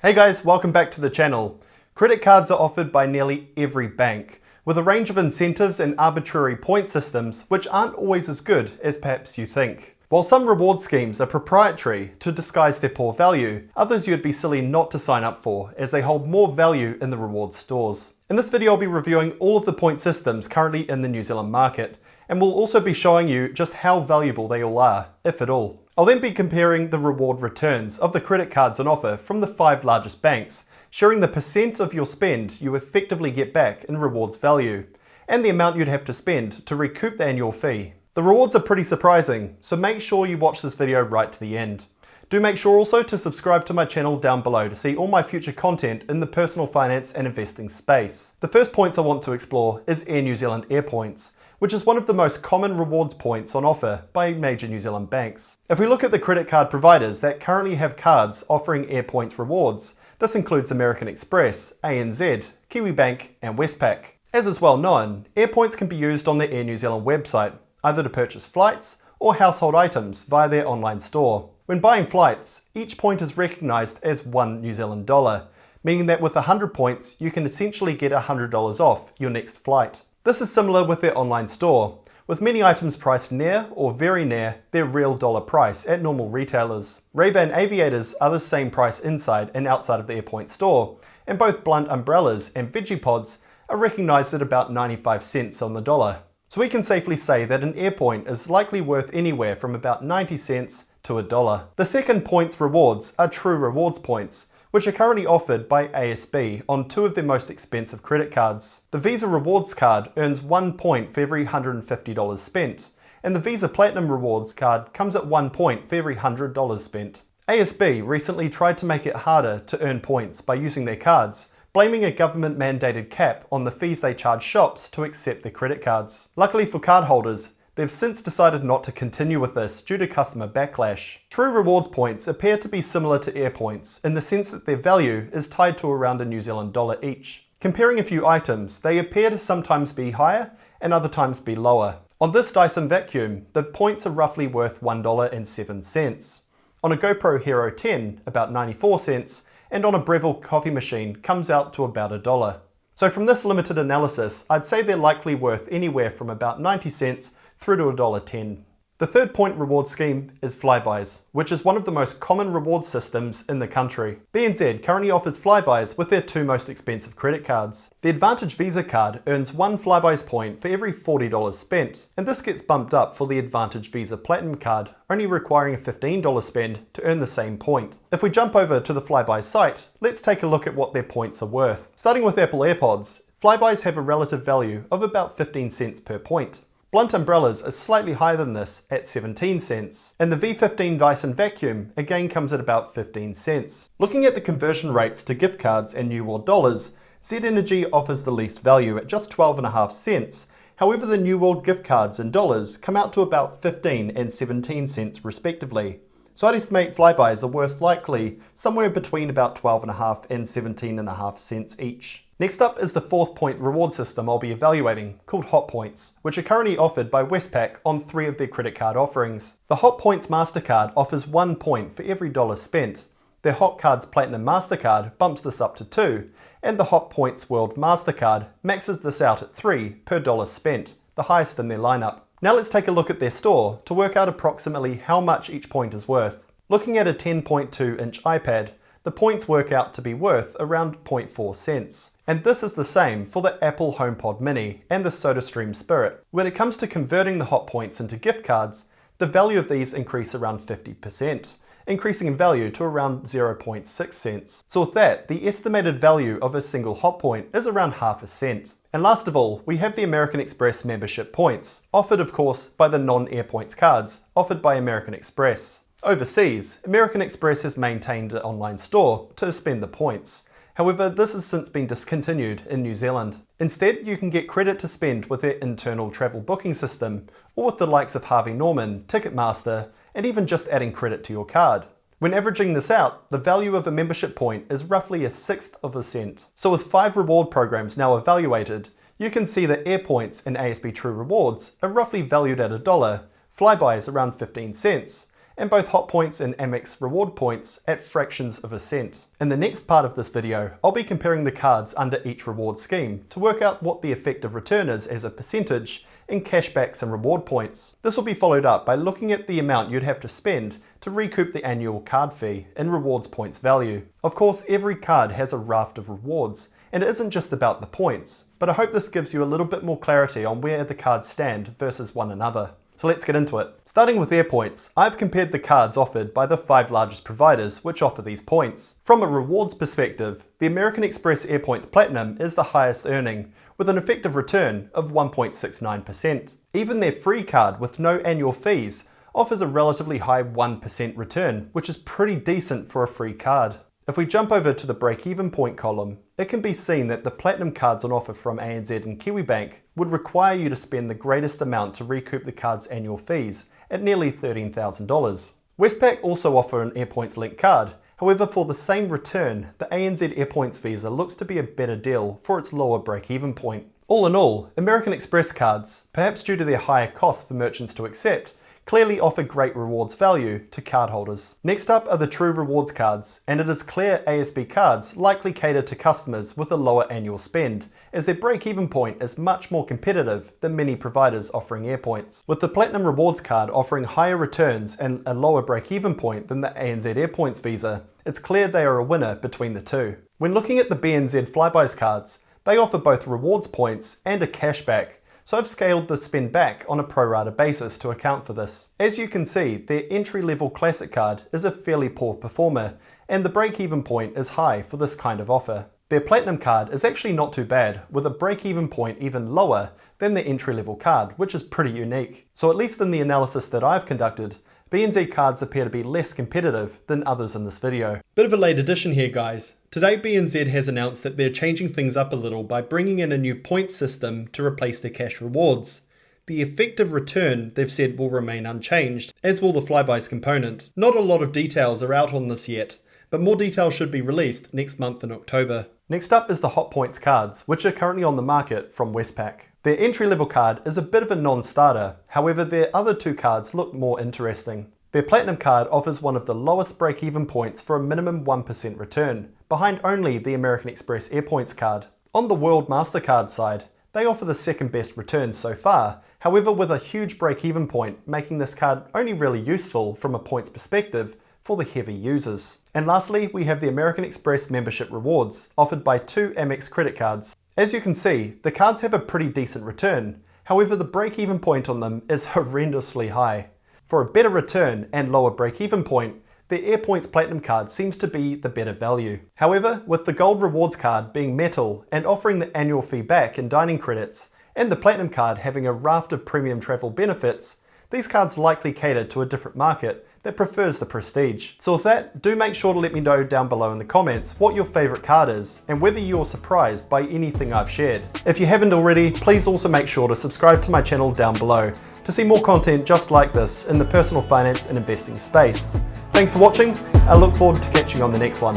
Hey guys, welcome back to the channel. Credit cards are offered by nearly every bank, with a range of incentives and arbitrary point systems which aren't always as good as perhaps you think. While some reward schemes are proprietary to disguise their poor value, others you'd be silly not to sign up for as they hold more value in the reward stores. In this video I'll be reviewing all of the point systems currently in the New Zealand market, and we'll also be showing you just how valuable they all are, if at all. I'll then be comparing the reward returns of the credit cards on offer from the 5 largest banks, sharing the percent of your spend you effectively get back in rewards value, and the amount you'd have to spend to recoup the annual fee. The rewards are pretty surprising, so make sure you watch this video right to the end. Do make sure also to subscribe to my channel down below to see all my future content in the personal finance and investing space. The first points I want to explore is New Zealand Airpoints, which is one of the most common rewards points on offer by major New Zealand banks. If we look at the credit card providers that currently have cards offering Airpoints rewards, this includes American Express, ANZ, Kiwibank and Westpac. As is well known, Airpoints can be used on the Air New Zealand website, either to purchase flights or household items via their online store. When buying flights, each point is recognised as $1 New Zealand dollar, meaning that with 100 points you can essentially get $100 off your next flight. This is similar with their online store, with many items priced near or very near their real dollar price at normal retailers. Ray-Ban aviators are the same price inside and outside of the Airpoint store, and both blunt umbrellas and veggie pods are recognised at about 95 cents on the dollar. So we can safely say that an Airpoint is likely worth anywhere from about 90 cents to $1. The second points rewards are True Rewards points, which are currently offered by ASB on 2 of their most expensive credit cards. The Visa Rewards card earns 1 point for every $150 spent, and the Visa Platinum Rewards card comes at 1 point for every $100 spent. ASB recently tried to make it harder to earn points by using their cards, blaming a government-mandated cap on the fees they charge shops to accept their credit cards. Luckily for cardholders, they've since decided not to continue with this due to customer backlash. True Rewards points appear to be similar to Airpoints in the sense that their value is tied to around $1 New Zealand each. Comparing a few items, they appear to sometimes be higher and other times be lower. On this Dyson vacuum, the points are roughly worth $1.07. On a GoPro Hero 10, about 94 cents, and on a Breville coffee machine comes out to about $1. So from this limited analysis, I'd say they're likely worth anywhere from about 90 cents through to $1.10. The third point reward scheme is Flybuys, which is one of the most common reward systems in the country. BNZ currently offers Flybuys with their 2 most expensive credit cards. The Advantage Visa card earns 1 Flybuys point for every $40 spent, and this gets bumped up for the Advantage Visa Platinum card, only requiring a $15 spend to earn the same point. If we jump over to the Flybuys site, let's take a look at what their points are worth. Starting with Apple AirPods, Flybuys have a relative value of about 15 cents per point. Blunt umbrellas are slightly higher than this at 17 cents, and the V15 Dyson vacuum again comes at about 15 cents. Looking at the conversion rates to gift cards and New World dollars, Z Energy offers the least value at just 12.5 cents. However, the New World gift cards in dollars come out to about 15 and 17 cents respectively. So I'd estimate Flybuys are worth likely somewhere between about 12.5 and 17.5 cents each. Next up is the fourth point reward system I'll be evaluating, called Hotpoints, which are currently offered by Westpac on 3 of their credit card offerings. The Hotpoints MasterCard offers 1 point for every dollar spent. Their Hotcards Platinum MasterCard bumps this up to 2, and the Hotpoints World MasterCard maxes this out at 3 per dollar spent, the highest in their lineup. Now let's take a look at their store to work out approximately how much each point is worth. Looking at a 10.2-inch iPad, the points work out to be worth around 0.4 cents. And this is the same for the Apple HomePod Mini and the SodaStream Spirit. When it comes to converting the Hotpoints into gift cards, the value of these increase around 50%, increasing in value to around 0.6 cents. So with that, the estimated value of a single Hotpoint is around half a cent. And last of all, we have the American Express membership points, offered of course by the non-Airpoints cards, offered by American Express. Overseas, American Express has maintained an online store to spend the points. However, this has since been discontinued in New Zealand. Instead, you can get credit to spend with their internal travel booking system, or with the likes of Harvey Norman, Ticketmaster, and even just adding credit to your card. When averaging this out, the value of a membership point is roughly 1/6 of a cent. So with 5 reward programs now evaluated, you can see that Airpoints and ASB True Rewards are roughly valued at $1, Flybuys around 15 cents, and both Hotpoints and Amex reward points at fractions of a cent. In the next part of this video, I'll be comparing the cards under each reward scheme to work out what the effective return is as a percentage in cashbacks and reward points. This will be followed up by looking at the amount you'd have to spend to recoup the annual card fee in rewards points value. Of course, every card has a raft of rewards, and it isn't just about the points, but I hope this gives you a little bit more clarity on where the cards stand versus one another. So let's get into it. Starting with Airpoints, I've compared the cards offered by the 5 largest providers which offer these points. From a rewards perspective, the American Express Airpoints Platinum is the highest earning, with an effective return of 1.69%. Even their free card with no annual fees offers a relatively high 1% return, which is pretty decent for a free card. If we jump over to the break-even point column, it can be seen that the Platinum cards on offer from ANZ and Kiwibank would require you to spend the greatest amount to recoup the card's annual fees at nearly $13,000. Westpac also offer an Airpoints linked card, however for the same return, the ANZ Airpoints Visa looks to be a better deal for its lower break-even point. All in all, American Express cards, perhaps due to their higher cost for merchants to accept, clearly offer great rewards value to cardholders. Next up are the True Rewards cards, and it is clear ASB cards likely cater to customers with a lower annual spend, as their break-even point is much more competitive than many providers offering Airpoints. With the Platinum Rewards card offering higher returns and a lower break-even point than the ANZ Airpoints Visa, it's clear they are a winner between the two. When looking at the BNZ Flybuys cards, they offer both rewards points and a cashback, so I've scaled the spend back on a pro rata basis to account for this. As you can see, their entry-level classic card is a fairly poor performer, and the break-even point is high for this kind of offer. Their Platinum card is actually not too bad, with a break-even point even lower than the entry-level card, which is pretty unique. So at least in the analysis that I've conducted, BNZ cards appear to be less competitive than others in this video. Bit of a late addition here guys. Today BNZ has announced that they're changing things up a little by bringing in a new point system to replace their cash rewards. The effective return, they've said, will remain unchanged, as will the Flybuys component. Not a lot of details are out on this yet, but more details should be released next month in October. Next up is the Hotpoints cards, which are currently on the market from Westpac. Their entry-level card is a bit of a non-starter, however their other two cards look more interesting. Their Platinum card offers one of the lowest break-even points for a minimum 1% return, behind only the American Express Airpoints card. On the World MasterCard side, they offer the second best returns so far, however with a huge break-even point, making this card only really useful from a points perspective for the heavy users. And lastly, we have the American Express Membership Rewards, offered by 2 Amex credit cards. As you can see, the cards have a pretty decent return, however the break-even point on them is horrendously high. For a better return and lower break-even point, the Airpoints Platinum card seems to be the better value. However, with the Gold Rewards card being metal and offering the annual fee back in dining credits, and the Platinum card having a raft of premium travel benefits, these cards likely cater to a different market that prefers the prestige. So with that, do make sure to let me know down below in the comments what your favourite card is and whether you're surprised by anything I've shared. If you haven't already, please also make sure to subscribe to my channel down below to see more content just like this in the personal finance and investing space. Thanks for watching. I look forward to catching you on the next one.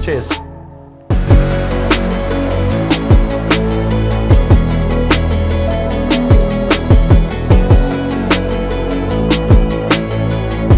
Cheers.